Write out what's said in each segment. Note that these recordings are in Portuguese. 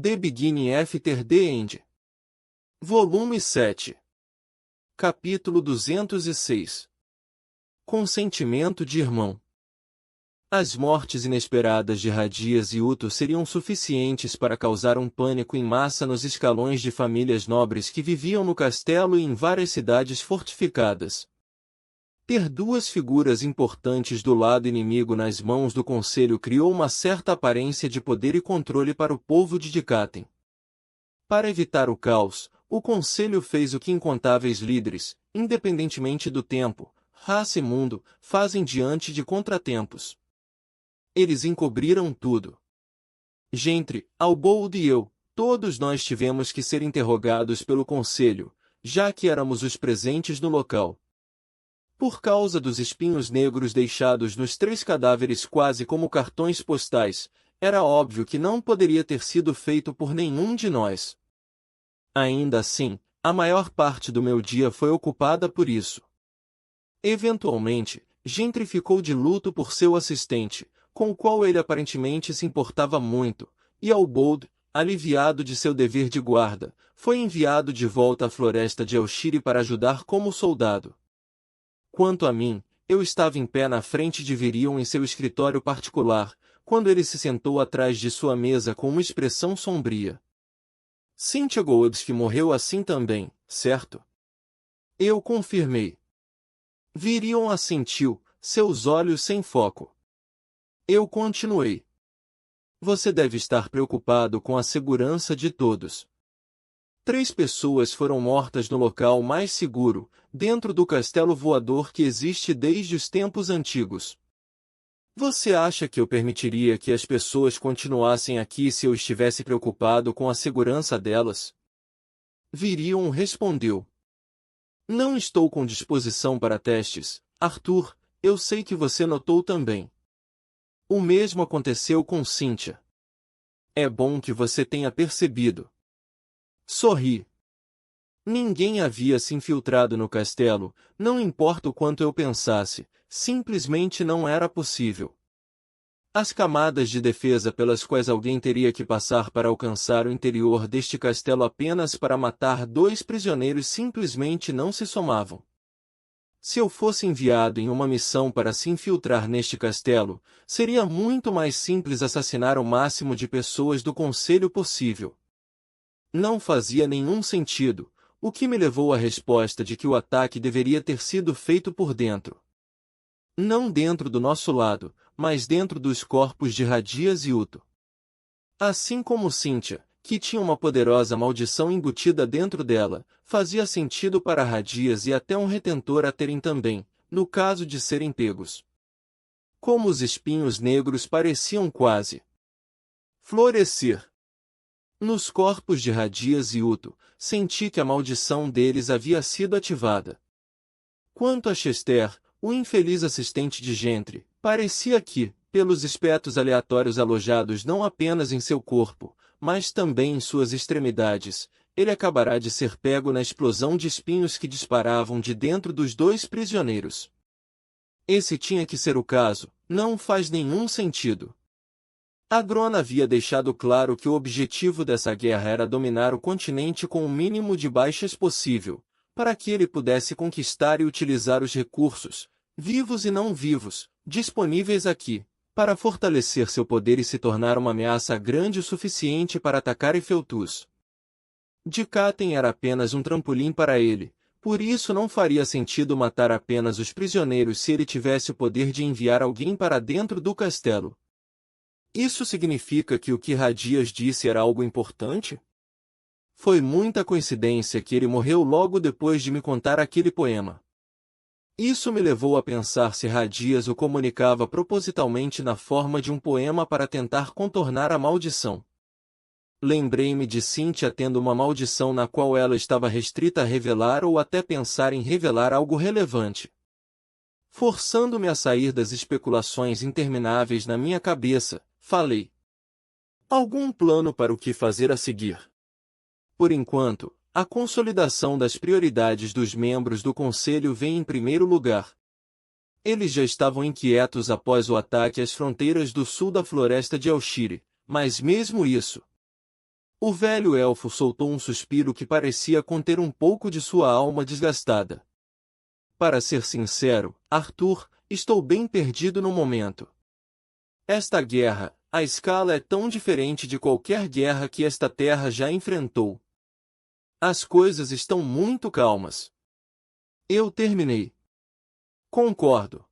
The Beginning After the End. Volume 7. Capítulo 206. Consentimento de irmão. As mortes inesperadas de Radias e Uto seriam suficientes para causar um pânico em massa nos escalões de famílias nobres que viviam no castelo e em várias cidades fortificadas. Ter duas figuras importantes do lado inimigo nas mãos do conselho criou uma certa aparência de poder e controle para o povo de Dikaten. Para evitar o caos, o conselho fez o que incontáveis líderes, independentemente do tempo, raça e mundo, fazem diante de contratempos. Eles encobriram tudo. Gentry, Albold e eu, todos nós tivemos que ser interrogados pelo conselho, já que éramos os presentes no local. Por causa dos espinhos negros deixados nos 3 cadáveres quase como cartões postais, era óbvio que não poderia ter sido feito por nenhum de nós. Ainda assim, a maior parte do meu dia foi ocupada por isso. Eventualmente, Gentry ficou de luto por seu assistente, com o qual ele aparentemente se importava muito, e Albold, aliviado de seu dever de guarda, foi enviado de volta à floresta de Elshire para ajudar como soldado. Quanto a mim, eu estava em pé na frente de Virion em seu escritório particular, quando ele se sentou atrás de sua mesa com uma expressão sombria. Cynthia Goldsby morreu assim também, certo? Eu confirmei. Virion assentiu, seus olhos sem foco. Eu continuei. Você deve estar preocupado com a segurança de todos. 3 pessoas foram mortas no local mais seguro, dentro do castelo voador que existe desde os tempos antigos. Você acha que eu permitiria que as pessoas continuassem aqui se eu estivesse preocupado com a segurança delas? Virion respondeu. Não estou com disposição para testes, Arthur, eu sei que você notou também. O mesmo aconteceu com Cynthia. É bom que você tenha percebido. Sorri. Ninguém havia se infiltrado no castelo, não importa o quanto eu pensasse, simplesmente não era possível. As camadas de defesa pelas quais alguém teria que passar para alcançar o interior deste castelo apenas para matar 2 prisioneiros simplesmente não se somavam. Se eu fosse enviado em uma missão para se infiltrar neste castelo, seria muito mais simples assassinar o máximo de pessoas do conselho possível. Não fazia nenhum sentido, o que me levou à resposta de que o ataque deveria ter sido feito por dentro. Não dentro do nosso lado, mas dentro dos corpos de Radias e Uto. Assim como Cynthia, que tinha uma poderosa maldição embutida dentro dela, fazia sentido para Radias e até um retentor a terem também, no caso de serem pegos. Como os espinhos negros pareciam quase florescer nos corpos de Radias e Uto, senti que a maldição deles havia sido ativada. Quanto a Chester, o infeliz assistente de Gentry, parecia que, pelos espetos aleatórios alojados não apenas em seu corpo, mas também em suas extremidades, ele acabará de ser pego na explosão de espinhos que disparavam de dentro dos 2 prisioneiros. Esse tinha que ser o caso, não faz nenhum sentido. A Grona havia deixado claro que o objetivo dessa guerra era dominar o continente com o mínimo de baixas possível, para que ele pudesse conquistar e utilizar os recursos, vivos e não vivos, disponíveis aqui, para fortalecer seu poder e se tornar uma ameaça grande o suficiente para atacar Efeltus. Dikaten era apenas um trampolim para ele, por isso não faria sentido matar apenas os prisioneiros se ele tivesse o poder de enviar alguém para dentro do castelo. Isso significa que o que Radias disse era algo importante? Foi muita coincidência que ele morreu logo depois de me contar aquele poema. Isso me levou a pensar se Radias o comunicava propositalmente na forma de um poema para tentar contornar a maldição. Lembrei-me de Cynthia tendo uma maldição na qual ela estava restrita a revelar ou até pensar em revelar algo relevante. Forçando-me a sair das especulações intermináveis na minha cabeça, falei. Algum plano para o que fazer a seguir? Por enquanto, a consolidação das prioridades dos membros do Conselho vem em primeiro lugar. Eles já estavam inquietos após o ataque às fronteiras do sul da floresta de Elshire, mas mesmo isso, O velho elfo soltou um suspiro que parecia conter um pouco de sua alma desgastada. Para ser sincero, Arthur, estou bem perdido no momento. Esta guerra, a escala é tão diferente de qualquer guerra que esta terra já enfrentou. As coisas estão muito calmas. Eu terminei. Concordo.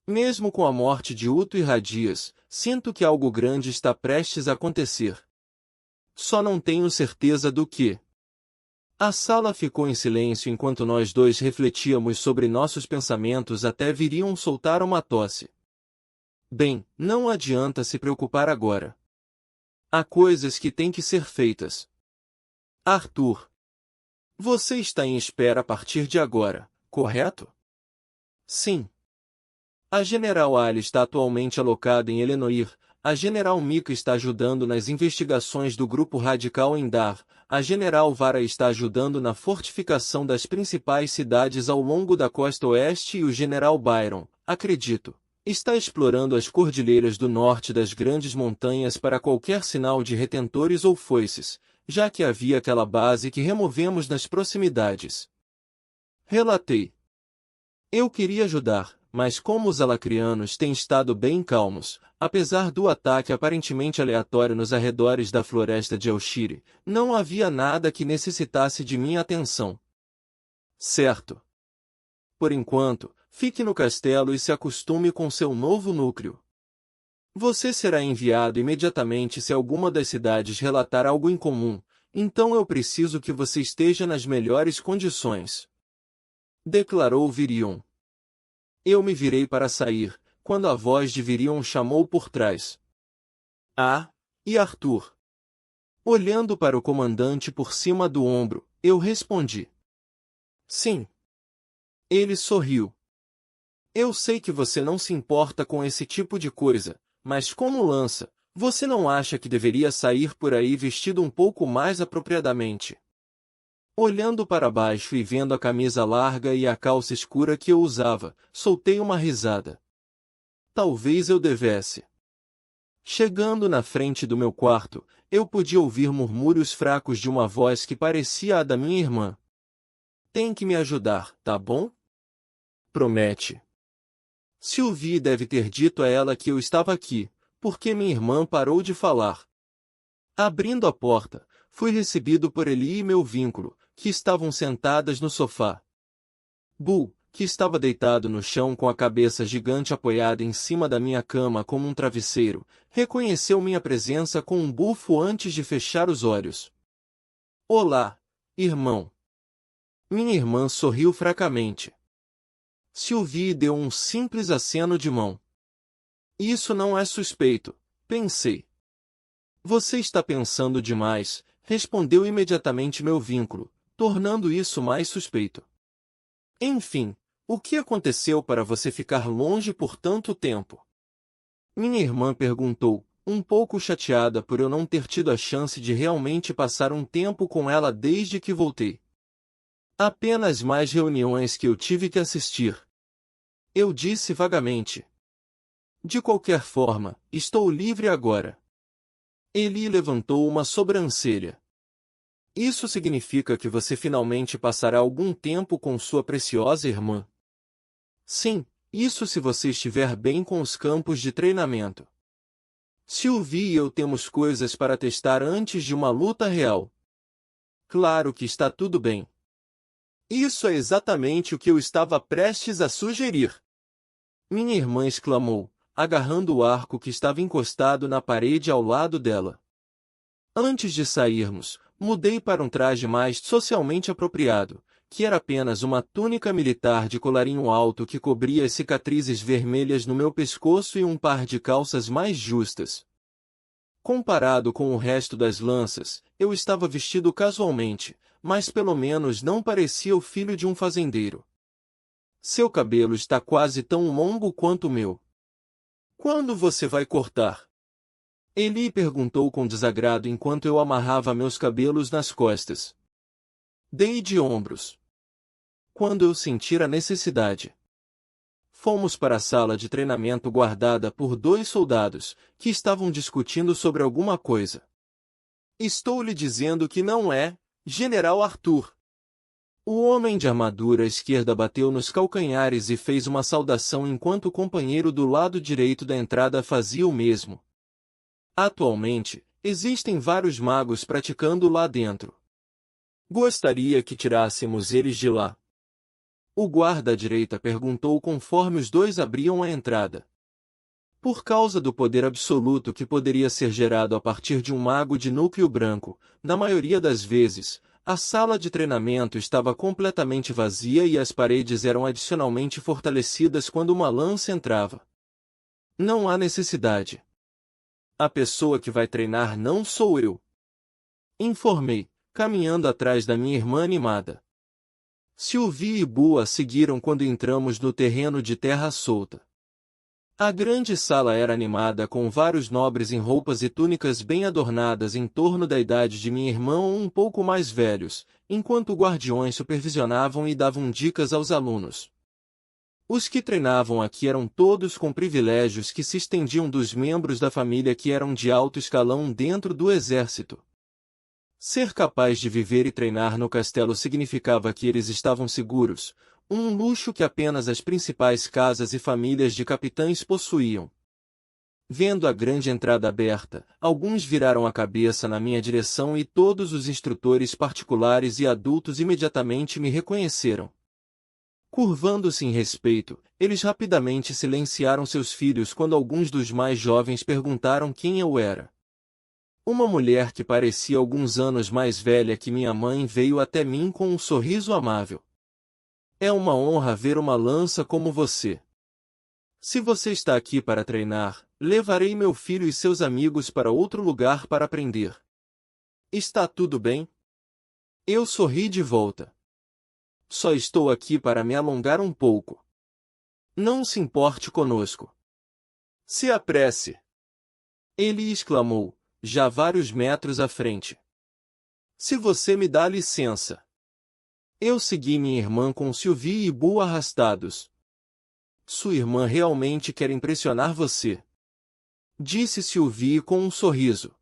Mesmo com a morte de Uto e Radias, sinto que algo grande está prestes a acontecer. Só não tenho certeza do que. A sala ficou em silêncio enquanto nós dois refletíamos sobre nossos pensamentos até Virion soltar uma tosse. Bem, não adianta se preocupar agora. Há coisas que têm que ser feitas. Arthur. Você está em espera a partir de agora, correto? Sim. A General Ali está atualmente alocada em Elenoir, a General Mika está ajudando nas investigações do grupo radical em Dar, a General Vara está ajudando na fortificação das principais cidades ao longo da costa oeste e o General Byron, acredito, está explorando as cordilheiras do norte das grandes montanhas para qualquer sinal de retentores ou foices, já que havia aquela base que removemos nas proximidades. Relatei. Eu queria ajudar, mas como os alacrianos têm estado bem calmos, apesar do ataque aparentemente aleatório nos arredores da floresta de Elshire, não havia nada que necessitasse de minha atenção. Certo. Por enquanto, fique no castelo e se acostume com seu novo núcleo. Você será enviado imediatamente se alguma das cidades relatar algo incomum, então eu preciso que você esteja nas melhores condições. Declarou Virion. Eu me virei para sair, quando a voz de Virion chamou por trás. Ah, e Arthur? Olhando para o comandante por cima do ombro, eu respondi. Sim. Ele sorriu. Eu sei que você não se importa com esse tipo de coisa, mas como lança, você não acha que deveria sair por aí vestido um pouco mais apropriadamente? Olhando para baixo e vendo a camisa larga e a calça escura que eu usava, soltei uma risada. Talvez eu devesse. Chegando na frente do meu quarto, eu podia ouvir murmúrios fracos de uma voz que parecia a da minha irmã. Tem que me ajudar, tá bom? Promete. Sylvie deve ter dito a ela que eu estava aqui, porque minha irmã parou de falar. Abrindo a porta, fui recebido por Eli e meu vínculo, que estavam sentadas no sofá. Bull, que estava deitado no chão com a cabeça gigante apoiada em cima da minha cama como um travesseiro, reconheceu minha presença com um bufo antes de fechar os olhos. Olá, irmão. Minha irmã sorriu fracamente. Sylvie deu um simples aceno de mão. Isso não é suspeito, pensei. Você está pensando demais, respondeu imediatamente meu vínculo, tornando isso mais suspeito. Enfim, o que aconteceu para você ficar longe por tanto tempo? Minha irmã perguntou, um pouco chateada por eu não ter tido a chance de realmente passar um tempo com ela desde que voltei. Apenas mais reuniões que eu tive que assistir. Eu disse vagamente. De qualquer forma, estou livre agora. Eli levantou uma sobrancelha. Isso significa que você finalmente passará algum tempo com sua preciosa irmã. Sim, isso se você estiver bem com os campos de treinamento. Sylvie e eu temos coisas para testar antes de uma luta real. Claro que está tudo bem. Isso é exatamente o que eu estava prestes a sugerir. Minha irmã exclamou, agarrando o arco que estava encostado na parede ao lado dela. Antes de sairmos, mudei para um traje mais socialmente apropriado, que era apenas uma túnica militar de colarinho alto que cobria as cicatrizes vermelhas no meu pescoço e um par de calças mais justas. Comparado com o resto das lanças, eu estava vestido casualmente, mas pelo menos não parecia o filho de um fazendeiro. Seu cabelo está quase tão longo quanto o meu. Quando você vai cortar? Eli perguntou com desagrado enquanto eu amarrava meus cabelos nas costas. Dei de ombros. Quando eu sentir a necessidade. Fomos para a sala de treinamento guardada por 2 soldados, que estavam discutindo sobre alguma coisa. Estou lhe dizendo que não é, General Arthur. O homem de armadura à esquerda bateu nos calcanhares e fez uma saudação enquanto o companheiro do lado direito da entrada fazia o mesmo. Atualmente, existem vários magos praticando lá dentro. Gostaria que tirássemos eles de lá. O guarda à direita perguntou conforme os dois abriam a entrada. Por causa do poder absoluto que poderia ser gerado a partir de um mago de núcleo branco, na maioria das vezes, a sala de treinamento estava completamente vazia e as paredes eram adicionalmente fortalecidas quando uma lança entrava. Não há necessidade. A pessoa que vai treinar não sou eu. Informei, caminhando atrás da minha irmã animada. Sylvie e Bua seguiram quando entramos no terreno de terra solta. A grande sala era animada com vários nobres em roupas e túnicas bem adornadas em torno da idade de minha irmã ou um pouco mais velhos, enquanto guardiões supervisionavam e davam dicas aos alunos. Os que treinavam aqui eram todos com privilégios que se estendiam dos membros da família que eram de alto escalão dentro do exército. Ser capaz de viver e treinar no castelo significava que eles estavam seguros, um luxo que apenas as principais casas e famílias de capitães possuíam. Vendo a grande entrada aberta, alguns viraram a cabeça na minha direção e todos os instrutores particulares e adultos imediatamente me reconheceram. Curvando-se em respeito, eles rapidamente silenciaram seus filhos quando alguns dos mais jovens perguntaram quem eu era. Uma mulher que parecia alguns anos mais velha que minha mãe veio até mim com um sorriso amável. É uma honra ver uma lança como você. Se você está aqui para treinar, levarei meu filho e seus amigos para outro lugar para aprender. Está tudo bem? Eu sorri de volta. Só estou aqui para me alongar um pouco. Não se importe conosco. Se apresse! Ele exclamou, já vários metros à frente. Se você me dá licença. Eu segui minha irmã com Sylvie e Bua arrastados. Sua irmã realmente quer impressionar você. Disse Sylvie com um sorriso.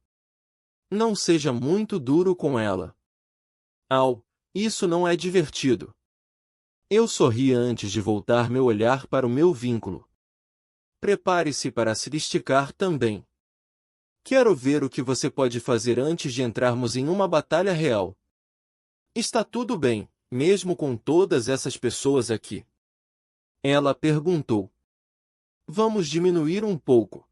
Não seja muito duro com ela. Au, isso não é divertido. Eu sorri antes de voltar meu olhar para o meu vínculo. Prepare-se para se esticar também. Quero ver o que você pode fazer antes de entrarmos em uma batalha real. Está tudo bem, mesmo com todas essas pessoas aqui? Ela perguntou. Vamos diminuir um pouco.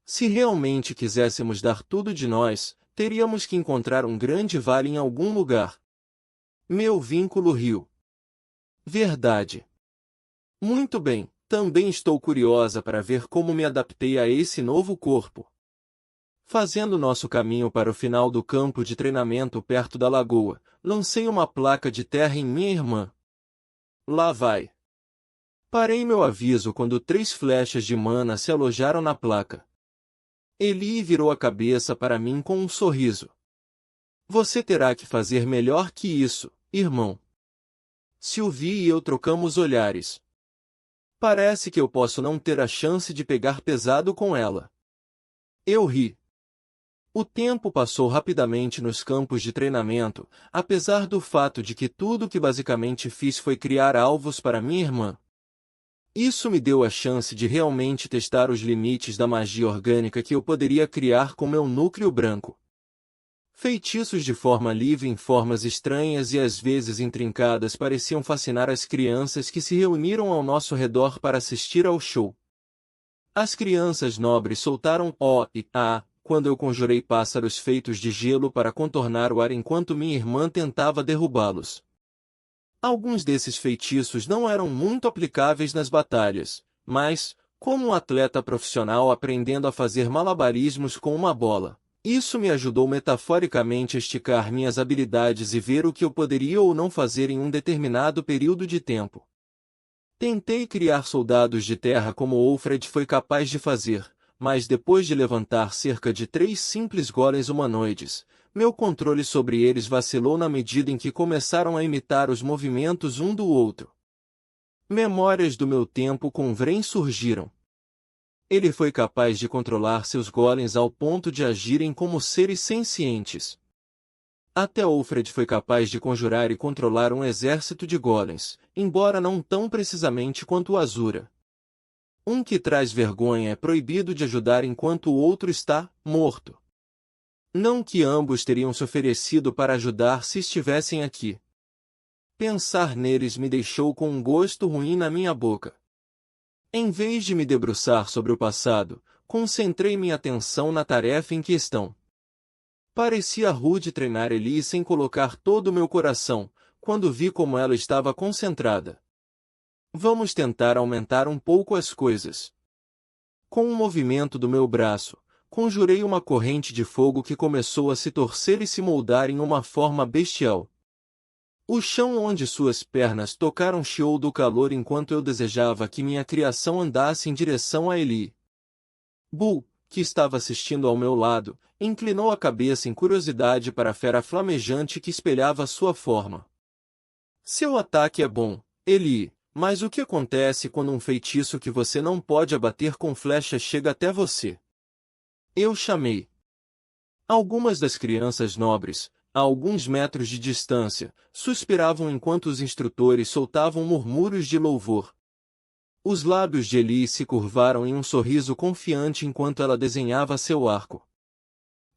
Se realmente quiséssemos dar tudo de nós, teríamos que encontrar um grande vale em algum lugar. Meu vínculo riu. Verdade. Muito bem, também estou curiosa para ver como me adaptei a esse novo corpo. Fazendo nosso caminho para o final do campo de treinamento perto da lagoa, lancei uma placa de terra em minha irmã. Lá vai. Parei meu aviso quando 3 flechas de mana se alojaram na placa. Eli virou a cabeça para mim com um sorriso. Você terá que fazer melhor que isso, irmão. Sylvie e eu trocamos olhares. Parece que eu posso não ter a chance de pegar pesado com ela. Eu ri. O tempo passou rapidamente nos campos de treinamento, apesar do fato de que tudo que basicamente fiz foi criar alvos para minha irmã. Isso me deu a chance de realmente testar os limites da magia orgânica que eu poderia criar com meu núcleo branco. Feitiços de forma livre em formas estranhas e às vezes intrincadas pareciam fascinar as crianças que se reuniram ao nosso redor para assistir ao show. As crianças nobres soltaram ó e ah quando eu conjurei pássaros feitos de gelo para contornar o ar enquanto minha irmã tentava derrubá-los. Alguns desses feitiços não eram muito aplicáveis nas batalhas, mas, como um atleta profissional aprendendo a fazer malabarismos com uma bola, isso me ajudou metaforicamente a esticar minhas habilidades e ver o que eu poderia ou não fazer em um determinado período de tempo. Tentei criar soldados de terra como Alfred foi capaz de fazer, mas depois de levantar cerca de 3 simples golems humanoides, meu controle sobre eles vacilou na medida em que começaram a imitar os movimentos um do outro. Memórias do meu tempo com Vren surgiram. Ele foi capaz de controlar seus golems ao ponto de agirem como seres sencientes. Até Alfred foi capaz de conjurar e controlar um exército de golems, embora não tão precisamente quanto o Azura. Um que traz vergonha é proibido de ajudar enquanto o outro está morto. Não que ambos teriam se oferecido para ajudar se estivessem aqui. Pensar neles me deixou com um gosto ruim na minha boca. Em vez de me debruçar sobre o passado, concentrei minha atenção na tarefa em questão. Parecia rude treinar Ellie sem colocar todo o meu coração, quando vi como ela estava concentrada. Vamos tentar aumentar um pouco as coisas. Com um movimento do meu braço, conjurei uma corrente de fogo que começou a se torcer e se moldar em uma forma bestial. O chão onde suas pernas tocaram chiou do calor enquanto eu desejava que minha criação andasse em direção a Ellie. Bull, que estava assistindo ao meu lado, inclinou a cabeça em curiosidade para a fera flamejante que espelhava sua forma. Seu ataque é bom, Ellie, mas o que acontece quando um feitiço que você não pode abater com flechas chega até você? Eu chamei. Algumas das crianças nobres, a alguns metros de distância, suspiravam enquanto os instrutores soltavam murmúrios de louvor. Os lábios de Ellie se curvaram em um sorriso confiante enquanto ela desenhava seu arco.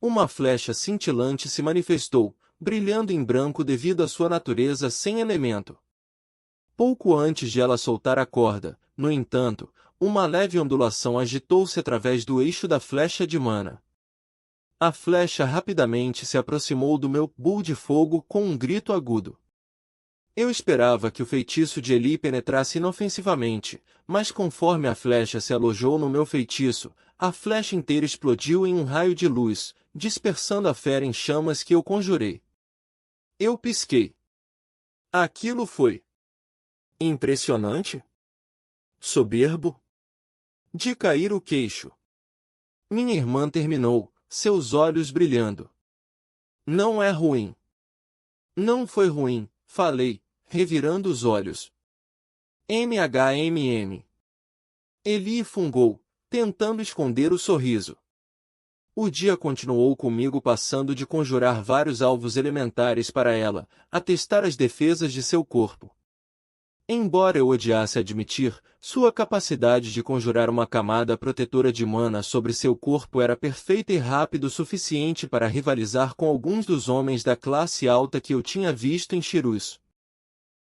Uma flecha cintilante se manifestou, brilhando em branco devido à sua natureza sem elemento. Pouco antes de ela soltar a corda, no entanto, uma leve ondulação agitou-se através do eixo da flecha de mana. A flecha rapidamente se aproximou do meu bull de fogo com um grito agudo. Eu esperava que o feitiço de Ellie penetrasse inofensivamente, mas conforme a flecha se alojou no meu feitiço, a flecha inteira explodiu em um raio de luz, dispersando a fera em chamas que eu conjurei. Eu pisquei. Aquilo foi impressionante? Soberbo? De cair o queixo. Minha irmã terminou, seus olhos brilhando. Não é ruim. Não foi ruim, falei, revirando os olhos. MHMM. Ellie fungou, tentando esconder o sorriso. O dia continuou comigo passando de conjurar vários alvos elementares para ela, a testar as defesas de seu corpo. Embora eu odiasse admitir, sua capacidade de conjurar uma camada protetora de mana sobre seu corpo era perfeita e rápido o suficiente para rivalizar com alguns dos homens da classe alta que eu tinha visto em Shirus.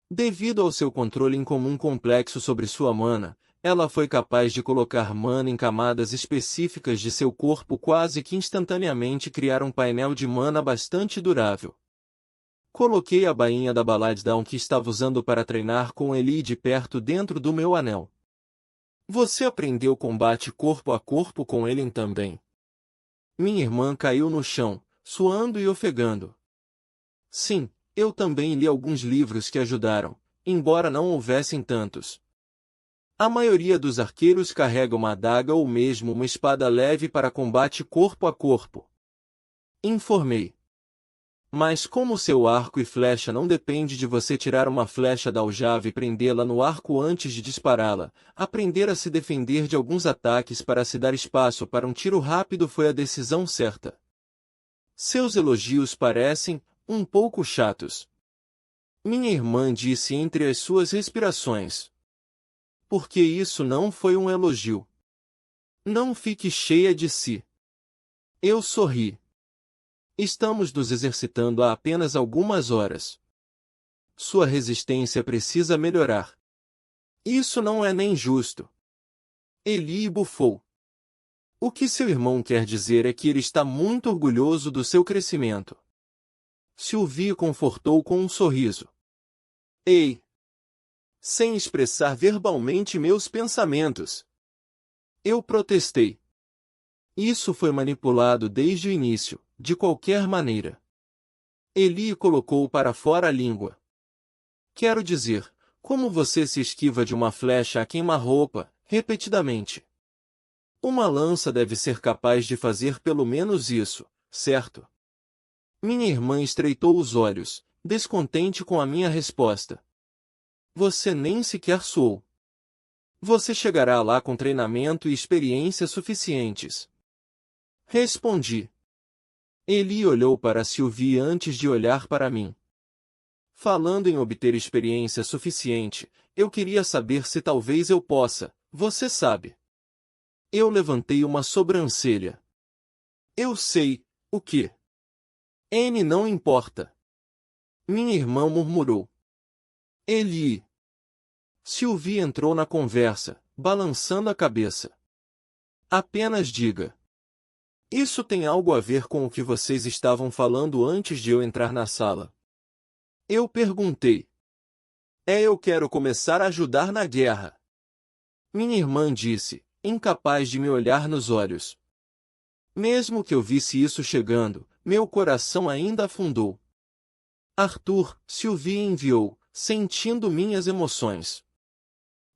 Devido ao seu controle incomum complexo sobre sua mana, ela foi capaz de colocar mana em camadas específicas de seu corpo quase que instantaneamente e criar um painel de mana bastante durável. Coloquei a bainha da Baladdown que estava usando para treinar com Ellie de perto dentro do meu anel. Você aprendeu combate corpo a corpo com ele também? Minha irmã caiu no chão, suando e ofegando. Sim, eu também li alguns livros que ajudaram, embora não houvessem tantos. A maioria dos arqueiros carrega uma adaga ou mesmo uma espada leve para combate corpo a corpo. Informei. Mas como seu arco e flecha não depende de você tirar uma flecha da aljava e prendê-la no arco antes de dispará-la, aprender a se defender de alguns ataques para se dar espaço para um tiro rápido foi a decisão certa. Seus elogios parecem um pouco chatos. Minha irmã disse entre as suas respirações. Porque isso não foi um elogio. Não fique cheia de si. Eu sorri. Estamos nos exercitando há apenas algumas horas. Sua resistência precisa melhorar. Isso não é nem justo. Ellie bufou. O que seu irmão quer dizer é que ele está muito orgulhoso do seu crescimento. Sylvie confortou com um sorriso. Ei! Sem expressar verbalmente meus pensamentos. Eu protestei. Isso foi manipulado desde o início, de qualquer maneira. Ellie colocou para fora a língua. Quero dizer, como você se esquiva de uma flecha a queima-roupa, repetidamente. Uma lança deve ser capaz de fazer pelo menos isso, certo? Minha irmã estreitou os olhos, descontente com a minha resposta. Você nem sequer suou. Você chegará lá com treinamento e experiência suficientes. Respondi. Eli olhou para Sylvie antes de olhar para mim. Falando em obter experiência suficiente, eu queria saber se talvez eu possa, você sabe. Eu levantei uma sobrancelha. Eu sei, o quê? N não importa. Minha irmã murmurou. Eli. Sylvie entrou na conversa, balançando a cabeça. Apenas diga. Isso tem algo a ver com o que vocês estavam falando antes de eu entrar na sala. Eu perguntei. Eu quero começar a ajudar na guerra. Minha irmã disse, incapaz de me olhar nos olhos. Mesmo que eu visse isso chegando, meu coração ainda afundou. Arthur, Sylvie enviou, sentindo minhas emoções.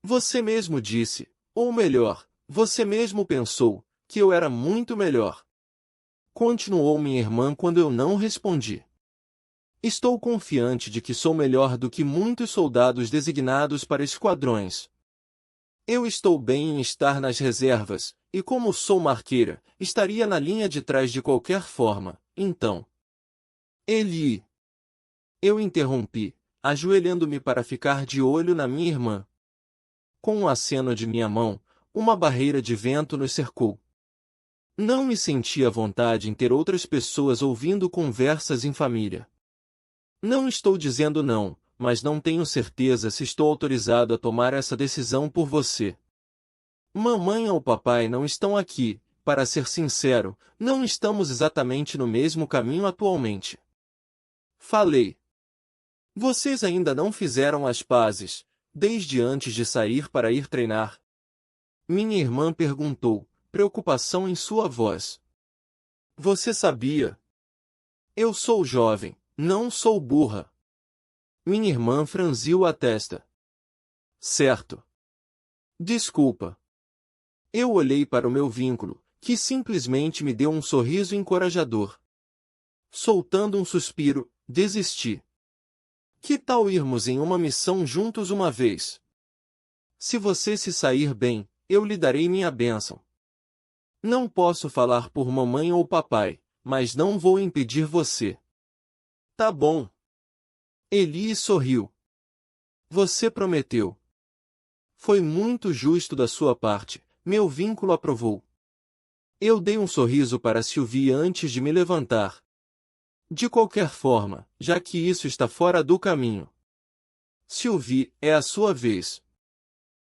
Você mesmo disse, ou melhor, você mesmo pensou, que eu era muito melhor. Continuou minha irmã quando eu não respondi. Estou confiante de que sou melhor do que muitos soldados designados para esquadrões. Eu estou bem em estar nas reservas, e como sou marqueira, estaria na linha de trás de qualquer forma, então. Eli. Eu interrompi, ajoelhando-me para ficar de olho na minha irmã. Com um aceno de minha mão, uma barreira de vento nos cercou. Não me senti à vontade em ter outras pessoas ouvindo conversas em família. Não estou dizendo não, mas não tenho certeza se estou autorizado a tomar essa decisão por você. Mamãe ou papai não estão aqui, para ser sincero, não estamos exatamente no mesmo caminho atualmente. Falei. Vocês ainda não fizeram as pazes, desde antes de sair para ir treinar? Minha irmã perguntou, preocupação em sua voz. Você sabia? Eu sou jovem, não sou burra. Minha irmã franziu a testa. Certo. Desculpa. Eu olhei para o meu vínculo, que simplesmente me deu um sorriso encorajador. Soltando um suspiro, desisti. Que tal irmos em uma missão juntos uma vez? Se você se sair bem, eu lhe darei minha bênção. Não posso falar por mamãe ou papai, mas não vou impedir você. Tá bom. Eli sorriu. Você prometeu. Foi muito justo da sua parte, meu vínculo aprovou. Eu dei um sorriso para Sylvie antes de me levantar. De qualquer forma, já que isso está fora do caminho. Sylvie, é a sua vez.